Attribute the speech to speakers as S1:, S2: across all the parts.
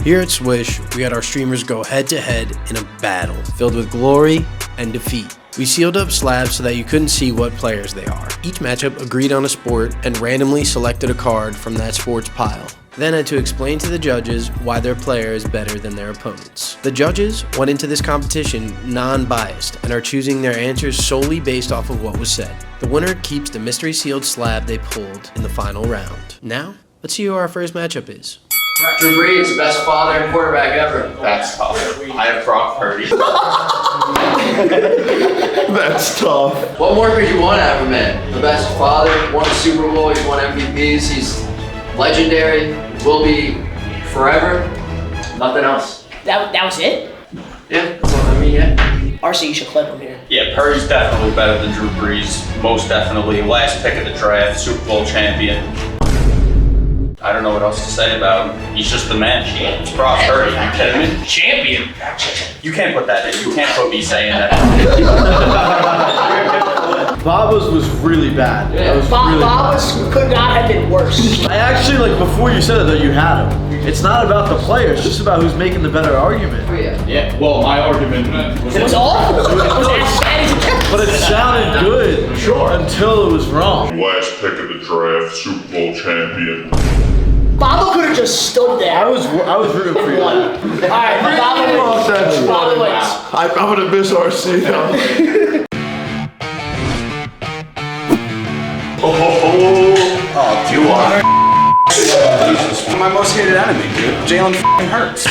S1: Here at Swish, we had our streamers go head-to-head in a battle filled with glory and defeat. We sealed up slabs so that you couldn't see what players they are. Each matchup agreed on a sport and randomly selected a card from that sport's pile. Then had to explain to the judges why their player is better than their opponents. The judges went into this competition non-biased and are choosing their answers solely based off of what was said. The winner keeps the mystery sealed slab they pulled in the final round. Now, let's see who our first matchup is.
S2: Drew Brees, best father and quarterback ever.
S3: That's tough. I have Brock Purdy.
S4: That's tough.
S2: What more could you want out of a man? The best father, won a Super Bowl, he's won MVPs, he's legendary, will be forever. Nothing else.
S5: That was it?
S2: Yeah, that's all I mean, yeah.
S5: RC, you should clip him here.
S3: Yeah, Purdy's definitely better than Drew Brees. Most definitely. Last pick of the draft, Super Bowl champion. I don't know what else to say about him. He's just the man. It's Brock Purdy. You kidding me? Champion. You can't put that in. You can't put me saying that.
S4: Baba's was really bad.
S5: Yeah. Baba's could not have been worse.
S4: I actually, like, before you said it, that you had him. It's not about the player, it's just about who's making the better argument.
S2: Oh, yeah.
S6: Yeah, well, my argument was...
S5: It was awful. It was as bad as it gets.
S4: But it sounded good. Sure. Until it was wrong.
S7: Last pick of the draft, Super Bowl champion.
S5: Baba could have just stood there.
S4: I was rooting for you.
S5: Alright, Baba wins.
S4: I'm gonna miss RC now.
S3: Oh, you are.
S8: My most hated enemy, dude. Jalen Hurts.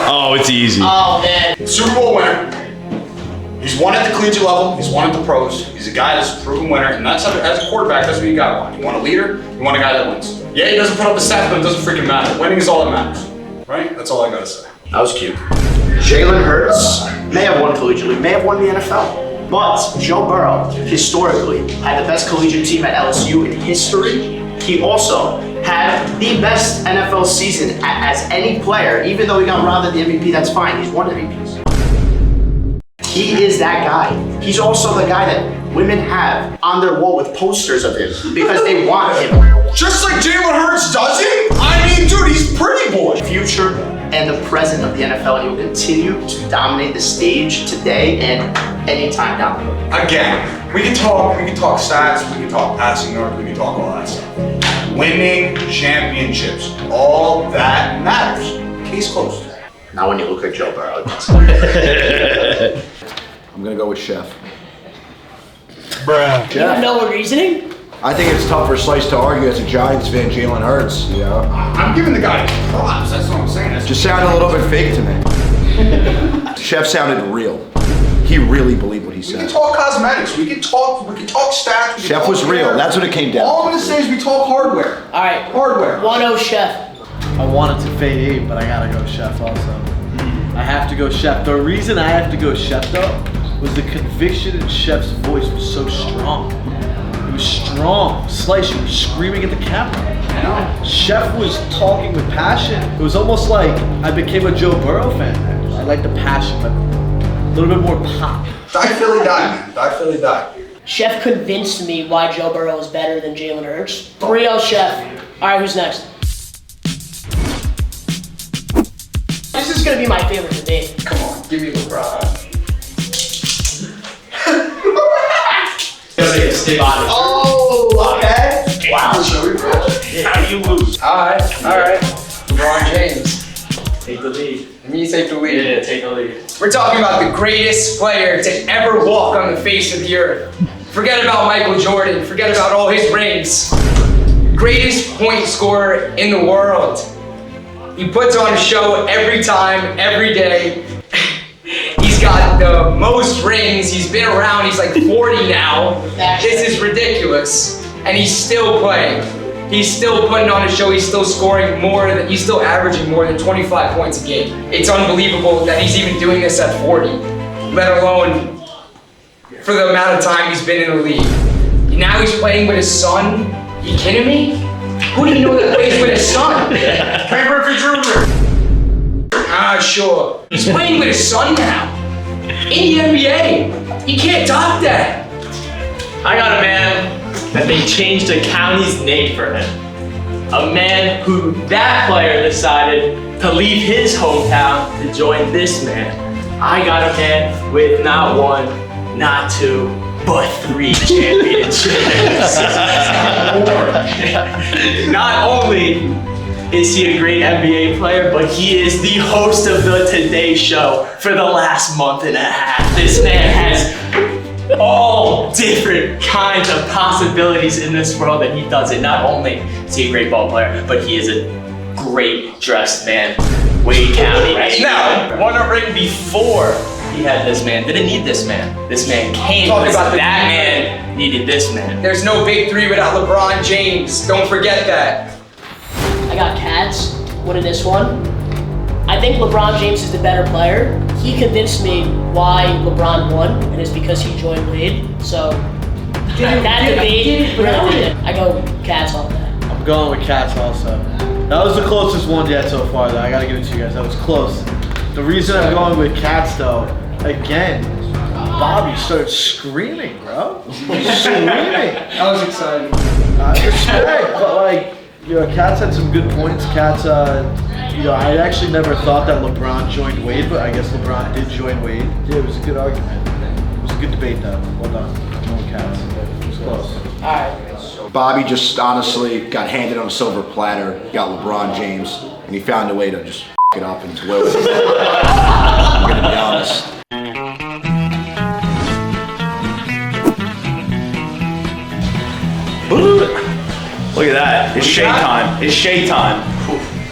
S6: Oh, it's easy.
S5: Oh, man.
S8: Super Bowl winner. He's won at the collegiate level. He's won at the pros. He's a guy that's a proven winner, and that's as a quarterback. That's what you got. Want. You want a leader. You want a guy that wins. Yeah, he doesn't put up the stats, but it doesn't freaking matter. Winning is all that matters, right? That's all I gotta say.
S9: That was cute. Jalen Hurts may have won collegiately, may have won the NFL, but Joe Burrow historically had the best collegiate team at LSU in history. He also had the best NFL season as any player, even though he got robbed at the MVP. That's fine. He's won MVPs. He is that guy. He's also the guy that women have on their wall with posters of him because they want him.
S8: Just like Jalen Hurts doesn't? I mean, dude, he's pretty boy.
S9: Future and the present of the NFL, and he will continue to dominate the stage today and anytime down the road.
S8: Again, we can talk stats, we can talk passing yards, we can talk all that stuff. Winning championships, all that matters. Case closed.
S9: Not when you look like Joe Burrow.
S4: I'm gonna go with Chef.
S5: You have no reasoning?
S4: I think it's tough for Slice to argue as a Giants fan, Jalen Hurts, you know?
S8: I'm giving the guy props, that's what I'm saying. That's
S4: Just sounded a little bit fake to me. Chef sounded real. He really believed what he
S8: we
S4: said.
S8: can talk cosmetics, we can talk stats. We can
S4: Chef
S8: talk
S4: was real,
S8: hair.
S4: that's what it came down
S8: All I'm
S4: to.
S8: gonna say is we talk hardware.
S5: Alright.
S8: Hardware.
S5: 1-0 Chef.
S4: I wanted to fade 8, but I gotta go Chef also. I have to go Chef. The reason I have to go Chef though was the conviction in Chef's voice was so strong. It was strong. Slice, you were screaming at the camera.
S8: I know.
S4: Chef was talking with passion. It was almost like I became a Joe Burrow fan. I like the passion, but a little bit more pop.
S8: Die Philly die, man. Die Philly die.
S5: Chef convinced me why Joe Burrow is better than Jalen Hurts. 3-0 Chef. Alright, who's next? This is gonna be my favorite debate.
S8: Come on, give me LeBron.
S5: Oh, okay.
S8: Wow.
S3: How do you lose?
S2: Alright. LeBron James.
S6: Take the lead.
S2: Me take the lead.
S6: Yeah, take the lead.
S2: We're talking about the greatest player to ever walk on the face of the earth. Forget about Michael Jordan. Forget about all his rings. Greatest point scorer in the world. He puts on a show every time, every day. He's got the most rings. He's been around. He's like 40 now. This is ridiculous. And he's still playing. He's still putting on a show. He's still scoring he's still averaging more than 25 points a game. It's unbelievable that he's even doing this at 40, let alone for the amount of time he's been in the league. Now he's playing with his son. You kidding me? Who do you know that plays with his son?
S8: Ken Griffey Jr.
S2: Ah, sure. He's playing with his son now. In the NBA. You can't top that.
S6: I got a man that they changed a county's name for him. A man who that player decided to leave his hometown to join this man. I got a man with not one, not two, but 3 championships. Not only is he a great NBA player, but he is the host of the Today Show for the last month and a half. This man has all different kinds of possibilities in this world, and he does it. Not only is he a great ball player, but he is a great dressed man. Wade County. Now, won a ring before he had this man. Didn't need this man. This man came.
S2: Talk about
S6: that man needed this man.
S2: There's no big 3 without LeBron James. Don't forget that.
S5: I got Cats winning this one. I think LeBron James is the better player. He convinced me why LeBron won, and it's because he joined Wade. So that debate, I go Cats all day.
S4: I'm going with Cats also. That was the closest one yet so far, though. I gotta give it to you guys. That was close. The reason I'm going with Cats, though, again, Bobby started screaming, bro. Screaming.
S2: I was excited.
S4: I respect, but like, you know, Cats had some good points. Cats, you know, I actually never thought that LeBron joined Wade, but I guess LeBron did join Wade. Yeah, it was a good argument. It was a good debate, though. Well done. I'm going with Cats. It was close.
S5: All right.
S10: Bobby just honestly got handed on a silver platter, got LeBron James, and he found a way to just it up and blow it. I'm gonna be honest.
S6: Look at that. It's shade time. It's shade time.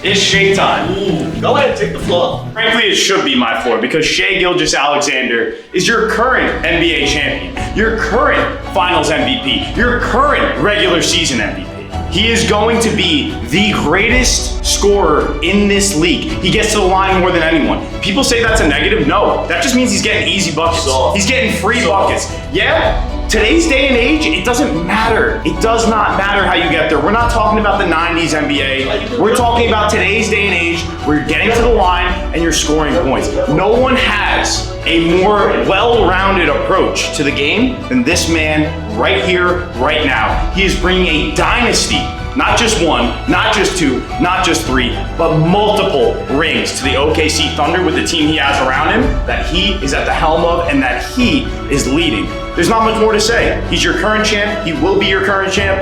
S6: It's shade time. Go ahead, take the floor. Frankly, it should be my floor because Shai Gilgeous-Alexander is your current NBA champion, your current Finals MVP, your current regular season MVP. He is going to be the greatest scorer in this league. He gets to the line more than anyone. People say that's a negative. No, that just means he's getting easy buckets. He's getting free buckets. Yeah. Today's day and age, it doesn't matter. It does not matter how you get there.'re not talking about the 90s NBA. We're talking about today's day and age where you're getting to the line and you're scoring points. No one has a more well-rounded approach to the game than this man right here, right now. He is bringing a dynasty, not just one, not just two, not just three, but multiple rings to the OKC Thunder with the team he has around him that he is at the helm of and that he is leading. There's not much more to say. He's your current champ. He will be your current champ.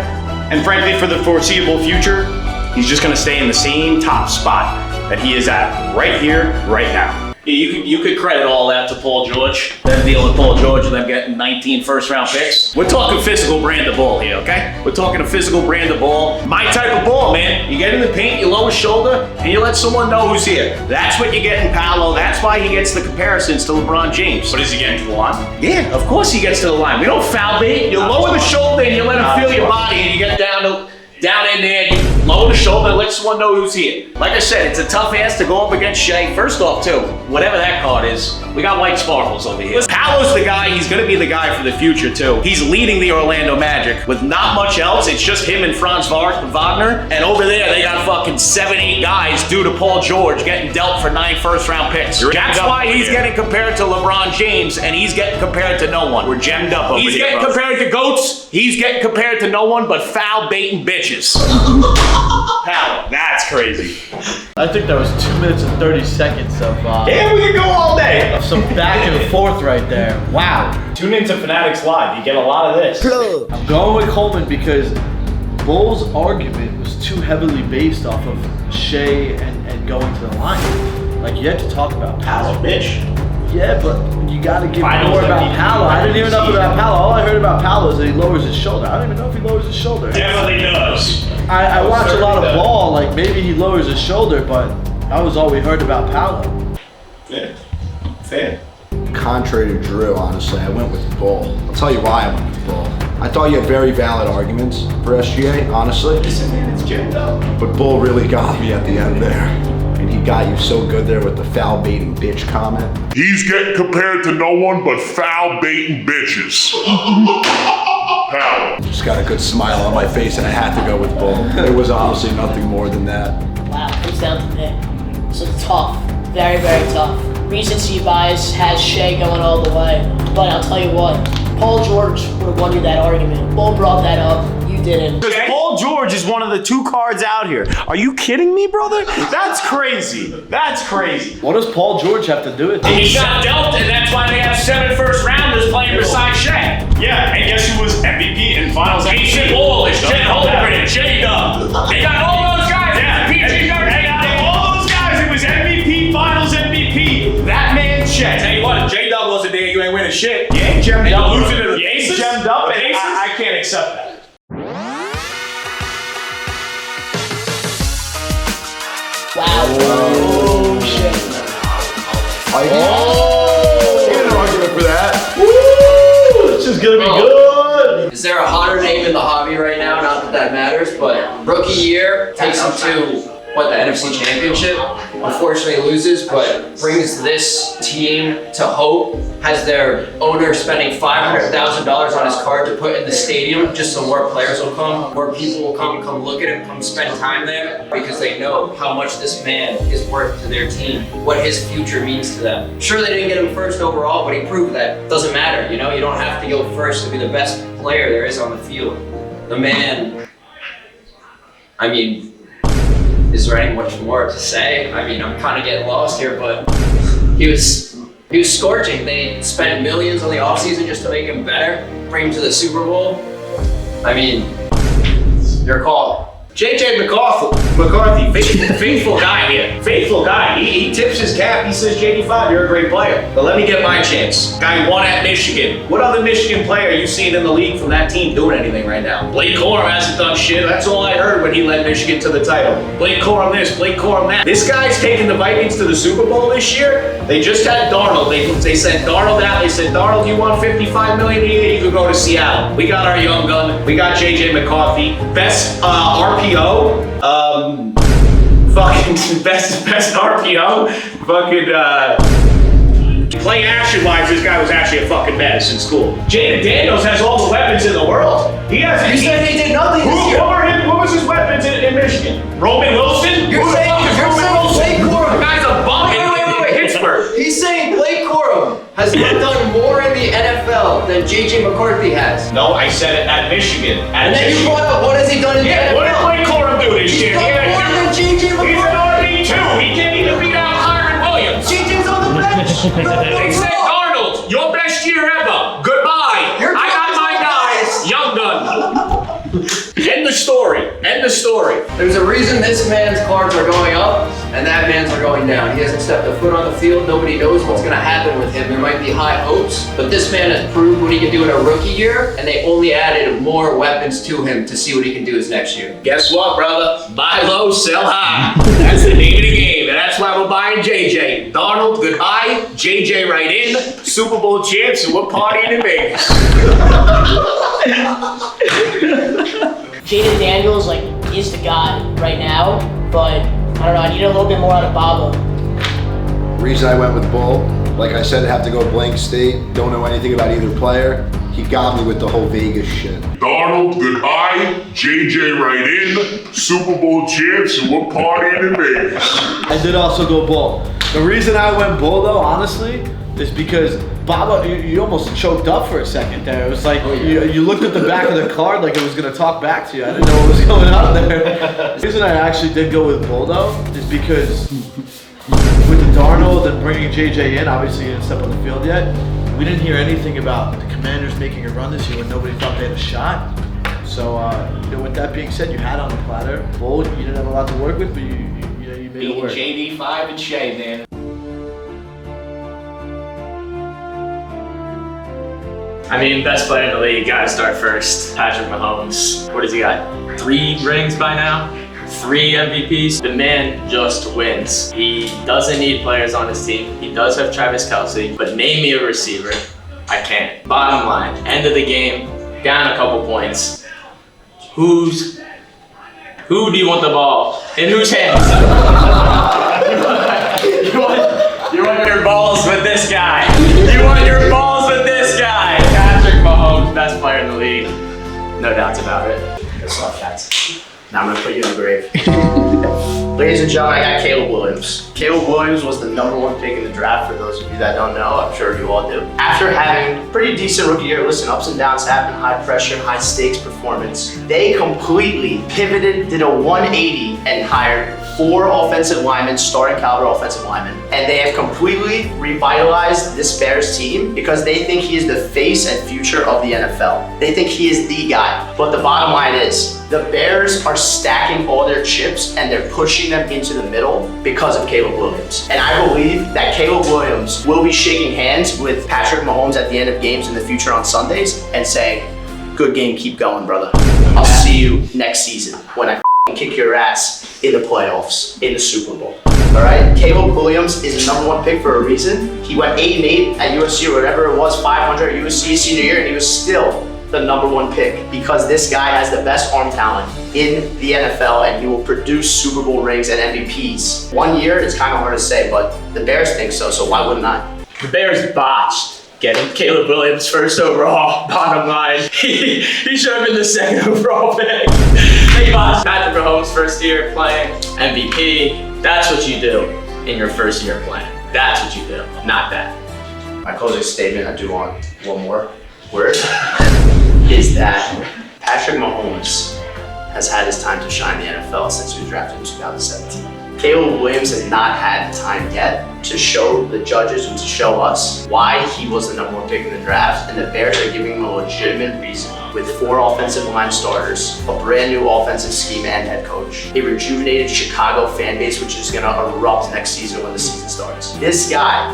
S6: And frankly, for the foreseeable future, he's just gonna stay in the same top spot that he is at right here, right now.
S3: Yeah, you could credit all that to Paul George. Them dealing with Paul George and them getting 19 first-round picks. We're talking physical brand of ball here, okay? We're talking a physical brand of ball. My type of ball, man. You get in the paint, you lower shoulder, and you let someone know who's here. That's what you get in Paolo. That's why he gets the comparisons to LeBron James. But is he getting to the line? Yeah, of course he gets to the line. We don't foul bait. You lower the shoulder and you let him feel your body and you get down in there, you lower the shoulder and let someone know who's here. Like I said, it's a tough ass to go up against Shai. First off, too, whatever that card is, we got white sparkles over here. Paolo's the guy, he's gonna be the guy for the future, too. He's leading the Orlando Magic with not much else. It's just him and Franz Wagner. And over there, they got fucking 7, 8 guys due to Paul George getting dealt for 9 first-round picks. That's why he's getting compared to LeBron James, and he's getting compared to no one. We're gemmed up over here, He's getting compared to goats. He's getting compared to no one but foul-baiting bitches. Paolo, that's crazy.
S4: I think that was 2 minutes and 30 seconds of
S6: Yeah, we could go all day.
S4: of some back and forth right there. Wow.
S6: Tune into Fanatics Live. You get a lot of this.
S4: I'm going with Coleman because Bull's argument was too heavily based off of Shai and going to the line. Like, you had to talk about
S6: Paolo, bitch.
S4: Yeah, but you gotta give
S6: Finals
S4: more about
S6: MVP,
S4: Paolo. I didn't even know
S6: season.
S4: about Paolo. All I heard about Paolo is that he lowers his shoulder. I don't even know if he lowers his shoulder.
S6: Definitely does.
S4: I watch a lot of ball, like maybe he lowers his shoulder, but that was all we heard about Paolo.
S6: Yeah. Fair.
S10: Contrary to Drew, honestly, I went with Bull. I'll tell you why I went with Bull. I thought you had very valid arguments for SGA, honestly.
S6: Listen, man, it's jammed up.
S10: But Bull really got me at the end there. And he got you so good there with the foul baiting bitch comment.
S7: He's getting compared to no one but foul baiting bitches. Power.
S10: Just got a good smile on my face and I had to go with Bull. There was honestly nothing more than that.
S5: Wow, it comes down to pick. So tough. Very, very tough. Recency bias has Shai going all the way. But I'll tell you what, Paul George would have won you that argument. Bull brought that up. You didn't.
S6: Because Paul George is one of the 2 cards out here. Are you kidding me, brother? That's crazy. That's crazy.
S4: What does Paul George have to do with
S3: He
S4: it?
S3: got dealt, and that's why they have 7 first-rounders playing beside Shaq.
S6: Yeah, and guess who was MVP in Finals
S3: Casey
S6: MVP?
S3: Wallace, Chet Holmgren, J-Dub. They got all those guys.
S6: Yeah,
S3: PG
S6: and out of all those guys, it was MVP, Finals MVP. That man, Chet.
S3: Tell you what, J-Dub wasn't there, you ain't winning shit.
S6: You ain't gemmed
S3: And
S6: up.
S3: you're losing to the
S6: You ain't
S3: Aces?
S6: gemmed up,
S3: The
S6: and
S3: Aces?
S6: I can't accept that.
S5: Wow. Oh, shit.
S10: Get an argument for that.
S4: This is gonna be good.
S2: Is there a hotter name in the hobby right now? Not that that matters, but rookie year takes him to the NFC Championship. Unfortunately loses, but brings this team to hope. Has their owner spending $500,000 on his card to put in the stadium just so more players will come, more people will come look at him, come spend time there because they know how much this man is worth to their team, what his future means to them. Sure, they didn't get him first overall, but he proved that doesn't matter. You know, you don't have to go first to be the best player there is on the field. The man, I mean, is there any much more to say? I mean, I'm kind of getting lost here, but he was scorching. They spent millions on the offseason just to make him better, bring him to the Super Bowl. I mean, your call.
S3: JJ McCarthy, faithful guy here. Faithful guy. He tips his cap. He says, JD5, you're a great player. But let me get my chance. Guy won at Michigan. What other Michigan player are you seeing in the league from that team doing anything right now? Blake Corum hasn't done shit. That's all I heard when he led Michigan to the title. Blake Corum this, Blake Corum that. This guy's taking the Vikings to the Super Bowl this year. They just had Darnold. They sent Darnold out. They said, Darnold, you want $55 million a year? You could go to Seattle. We got our young gun. We got JJ McCarthy. Best RPO. Fucking best RPO. Fucking play action wise, this guy was actually a fucking mess in school. Jaden Daniels has all the weapons in the world. He has.
S2: You said he did nothing this year.
S3: What was his weapons in Michigan? Roman Wilson.
S2: You're saying Blake Corum.
S3: The guy's a bum in Pittsburgh.
S2: He's saying Blake Corum has done more in the NFL than JJ McCarthy has.
S3: No, I said it at Michigan.
S2: And then you brought up what has he done in the NFL?
S3: What did Blake Corum do this year?
S2: He's done more than JJ McCarthy.
S3: He's an RB2. He can't even beat out Kyron Williams.
S2: JJ's on the bench.
S3: They said, Arnold, your best year ever. Goodbye. I got my guys. Young gun. End the story. End the story.
S2: There's a reason this man's cards are going up and that man's are going down. He hasn't stepped a foot on the field. Nobody knows what's going to happen with him. There might be high hopes, but this man has proved what he can do in a rookie year, and they only added more weapons to him to see what he can do his next year.
S3: Guess what, brother? Buy low, sell high. That's the name of the game, and that's why we're buying JJ. Donald, goodbye. JJ right in. Super Bowl champs, and we're partying in Vegas.
S5: Jaden Daniels, is the guy right now, but I don't know, I need a little bit more out of Baba.
S10: Reason I went with Bull, like I said, I have to go blank state. Don't know anything about either player. He got me with the whole Vegas shit.
S7: Donald, goodbye. JJ right in. Super Bowl champs, and we're partying in Vegas.
S4: I did also go Bull. The reason I went Bull, though, honestly, is because Baba, you almost choked up for a second there. It was like you looked at the back of the card like it was going to talk back to you. I didn't know what was going on there. The reason I actually did go with Bull, though, is because with the Darnold and bringing JJ in, obviously he didn't step on the field yet. We didn't hear anything about the Commanders making a run this year when nobody thought they had a shot. So, with that being said, you had on the platter. Bull, you didn't have a lot to work with, but you made it work.
S3: JD5 and Shay, man.
S11: I mean, best player in the league, gotta start first. Patrick Mahomes. What has he got? 3 rings by now? 3 MVPs? The man just wins. He doesn't need players on his team. He does have Travis Kelce, but name me a receiver. I can't. Bottom line, end of the game, down a couple points. Who do you want the ball? In whose hands? you want your balls with this guy. You want your balls with this guy. Patrick Mahomes, best player in the league. No doubts about it. Good stuff, guys. Now I'm gonna put you in the grave.
S9: Ladies and gentlemen, I got Caleb Williams. Caleb Williams was the #1 pick in the draft, for those of you that don't know. I'm sure you all do. After having a pretty decent rookie year, listen, ups and downs happen, high pressure, high stakes performance. They completely pivoted, did a 180, and hired 4 offensive linemen, starting caliber offensive linemen. And they have completely revitalized this Bears team because they think he is the face and future of the NFL. They think he is the guy. But the bottom line is, the Bears are stacking all their chips and they're pushing them into the middle because of Caleb Williams. And I believe that Caleb Williams will be shaking hands with Patrick Mahomes at the end of games in the future on Sundays and saying, good game, keep going, brother. I'll see you next season when I kick your ass in the playoffs, in the Super Bowl. All right, Caleb Williams is the #1 pick for a reason. He went 8-8 at USC or whatever it was, 500 at USC senior year, and he was still the #1 pick because this guy has the best arm talent in the NFL and he will produce Super Bowl rings and MVPs. 1 year, it's kind of hard to say, but the Bears think so why wouldn't I?
S11: The Bears botched getting Caleb Williams first overall. Bottom line, he should have been the second overall pick. They botched Patrick Mahomes' first year playing MVP. That's what you do in your first year playing. That's what you do, not that.
S9: My closing statement, I do want one more word, is that Patrick Mahomes has had his time to shine in the NFL since he was drafted in 2017. Caleb Williams has not had time yet to show the judges and to show us why he was the #1 pick in the draft, and the Bears are giving him a legitimate reason with 4 offensive line starters, a brand new offensive scheme and head coach, a rejuvenated Chicago fan base which is gonna erupt next season when the season starts. This guy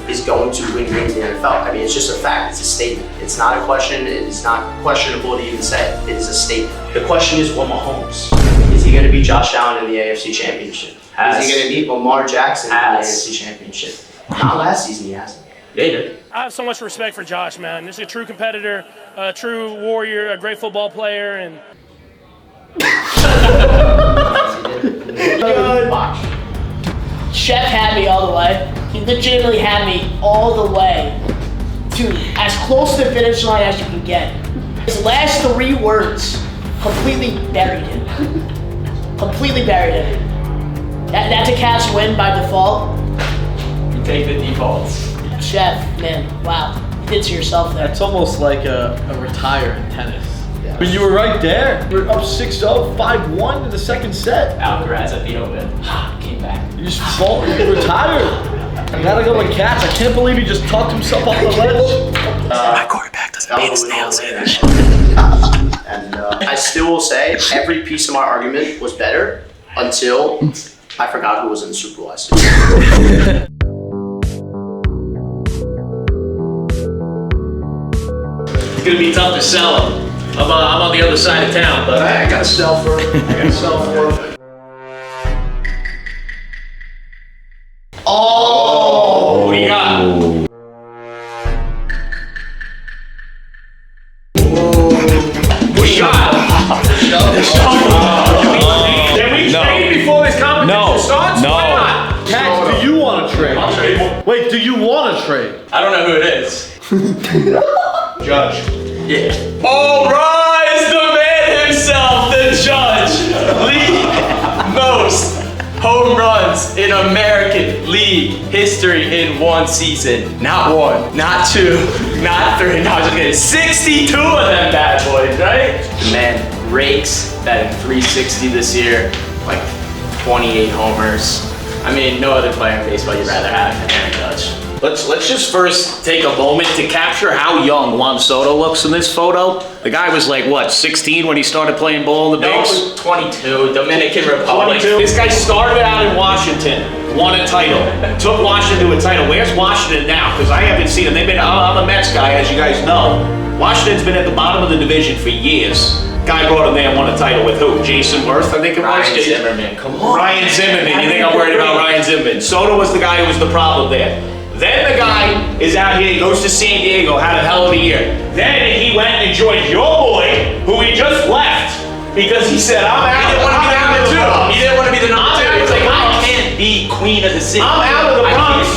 S9: is going to win rings in the NFL. I mean, it's just a fact, it's a statement. It's not a question, it is not questionable to even say it. It is a statement. The question is, will Mahomes? Is he gonna beat Josh Allen in the AFC Championship? Is he gonna beat Lamar Jackson in the AFC Championship? Not last season, he hasn't.
S11: They did.
S12: I have so much respect for Josh, man. He's a true competitor, a true warrior, a great football player, and
S5: Chef had me all the way. He legitimately had me all the way to as close to the finish line as you can get. His last 3 words completely buried him. Completely buried him. That's a Cavs win by default.
S11: You take the defaults.
S5: Chef, man, wow. You did to yourself there.
S4: That's almost like a retire in tennis. Yeah. But you were right there. We're up 6-0, 5-1 in the second set.
S11: Alcaraz at the open. Came back.
S4: You just fall, you retired. I gotta go with Cats. I can't believe he just talked himself off the ledge.
S5: My quarterback doesn't beat his nails either.
S9: And I still will say every piece of my argument was better until I forgot who was in the Super Bowl last year.
S11: It's gonna be tough to sell him. I'm on the other side of town, but
S9: I gotta sell for.
S11: Oh, what do you got? What do you got? Can we trade before this competition starts?
S6: No.
S11: Why not?
S4: Cats, do you want to trade?
S3: I'll trade.
S4: Wait, do you want to trade?
S11: I don't know who it is.
S3: Judge.
S11: Yeah. All rise, the man himself, the judge. League most home runs in American League history in one season. Not 1, not 2, not 3. No, I'm just kidding. 62 of them bad boys, right? The man rakes, batting .360 this year, like 28 homers. I mean, no other player in baseball you'd rather have than Aaron Judge.
S13: Let's just first take a moment to capture how young Juan Soto looks in this photo. The guy was like, what, 16 when he started playing ball in the
S11: No,
S13: bigs?
S11: it was 22, Dominican Republic.
S13: 22. This guy started out in Washington, won a title, took Washington to a title. Where's Washington now? Because I haven't seen him. I'm a Mets guy, as you guys know. Washington's been at the bottom of the division for years. Guy brought him there and won a title with who? Jason Worth, I think it was.
S11: Ryan Zimmerman, come on.
S13: Ryan Zimmerman. You think I'm worried about Ryan Zimmerman? Soto was the guy who was the problem there. Then the guy is out here, he goes to San Diego, had a hell of a year. Then he went and joined your boy, who he just left, because he said, I'm out.
S11: He didn't want to be the number 2. He didn't want to be the number 2. It's like, I can't be queen of the city.
S13: I'm out of the Bronx.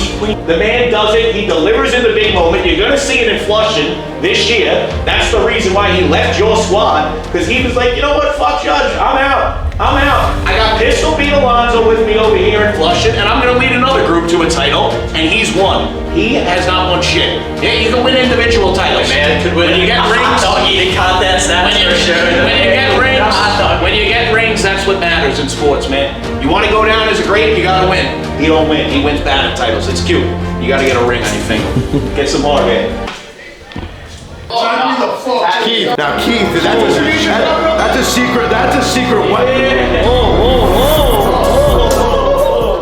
S13: The man does it. He delivers in the big moment. You're going to see it in Flushing this year. That's the reason why he left your squad, because he was like, you know what, fuck Judge, I'm out.
S2: I got
S13: got Pistol beat Alonzo with me over here in Flushing, and I'm gonna lead another group to a title, and he's won. He has not won shit. Yeah, you can win individual titles.
S11: Man could win
S13: when you get
S11: a
S13: rings.
S11: hot dog eating contest. That's for sure.
S13: When you get rings, that's what matters in sports, man. You want to go down as a great, you gotta win. He don't win. He wins batting titles. It's cute. You gotta get a ring on your finger. Get some more, man.
S10: Keith. Now, Keith, that's a secret. That's a secret weapon.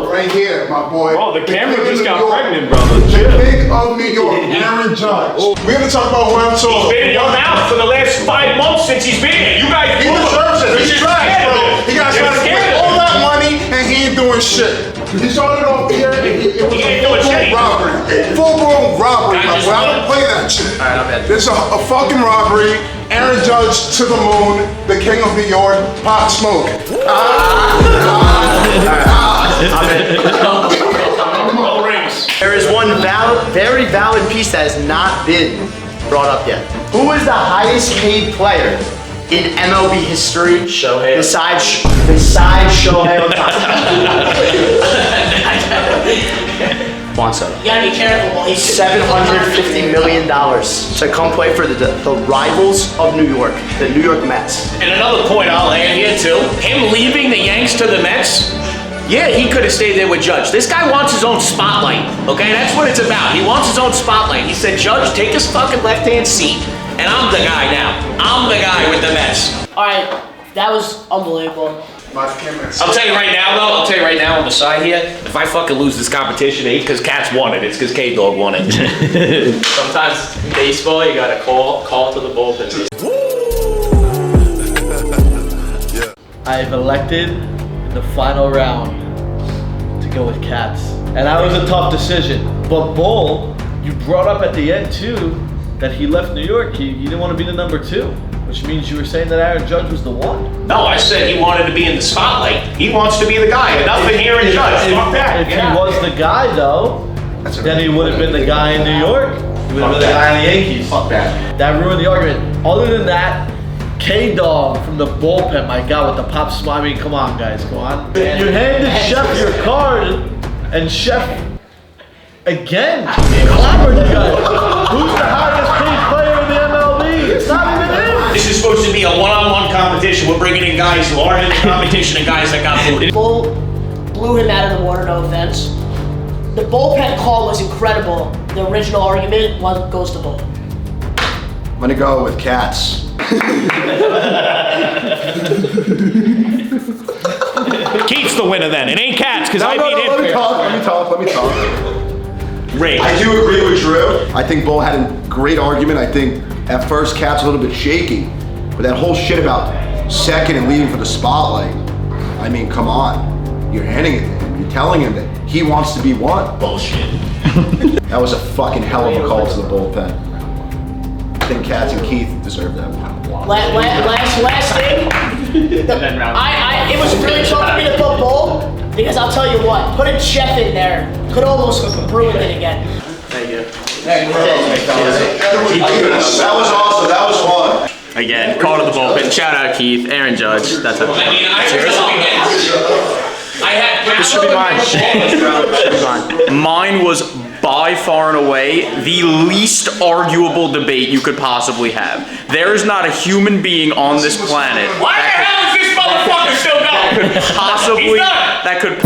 S14: Right here, my boy.
S6: Oh, the camera just got
S14: York.
S6: pregnant, brother.
S14: The king of New York, Aaron Judge. We're gonna talk about who I'm talking.
S13: He's been in your mouth for the last 5 months since he's been here. You guys
S14: He deserves it. He's trash, bro. He got trying to get all that money and he ain't doing shit. He started off here and it was a full-blown robbery. Full-blown robbery, my boy. I don't play that shit.
S2: Alright, I'm in.
S14: This is a fucking robbery. Aaron Judge to the moon, the king of New York, Pop Smoke.
S9: There is one very valid piece that has not been brought up yet. Who is the highest paid player in MLB history besides Shohei Juan Soto?
S5: You gotta be careful. He's
S9: $750 million to come play for the rivals of New York, the New York Mets.
S13: And another point I'll add here too, him leaving the Yanks to the Mets, yeah, he could have stayed there with Judge. This guy wants his own spotlight, okay? That's what it's about. He wants his own spotlight. He said, Judge, take his fucking left-hand seat, and I'm the guy now. I'm the guy with the Mets.
S5: Alright, that was unbelievable.
S13: I'll tell you right now on the side here, if I fucking lose this competition, it ain't because Cats won it, it's because K-Dog won it.
S11: Sometimes in baseball, you gotta call to the bullpen.
S4: I've elected in the final round to go with Cats. And that was a tough decision. But Bull, you brought up at the end too that he left New York. You didn't want to be the number 2, which means you were saying that Aaron Judge was the 1.
S13: No, I said he wanted to be in the spotlight. He wants to be the guy. Enough of Aaron Judge. Fuck that.
S4: If he was the guy though, then he would have been the guy in New York. He would have been the guy in the Yankees.
S13: Fuck that.
S4: That ruined the argument. Other than that, K-Dog from the bullpen, my God, with the pop smile. I mean, come on, guys, come on. You handed Chef your card, and Chef, again, clobbered you guys. Who's the highest paid player in the MLB? It's not even him.
S13: This is supposed to be a one-on-one competition. We're bringing in guys larger than the competition and guys that got booted.
S5: Bull blew him out of the water, no offense. The bullpen call was incredible. The original argument goes to Bull.
S10: I'm gonna go with Cats.
S13: Keith's the winner then. It ain't Cats because I beat him.
S10: Let me talk.
S13: Ray.
S10: I do agree with Drew. I think Bull had a great argument. I think at first Cat's a little bit shaky, but that whole shit about second and leading for the spotlight, I mean, come on. You're handing it to him. You're telling him that he wants to be 1.
S13: Bullshit.
S10: That was a fucking hell of a call to the bullpen. I think Cats and Keith deserve that one.
S5: Last thing. It was really tough for me to put Bull because I'll tell you what, putting Chef in there could almost ruin it again.
S11: Thank you.
S10: That was awesome. That was fun.
S11: Again, call to the bullpen. Shout out Keith, Aaron Judge. That's it.
S3: This should be mine. Mine was by far and away the least arguable debate you could possibly have. There is not a human being on this planet
S13: Why the hell is this motherfucker still going?
S3: possibly that could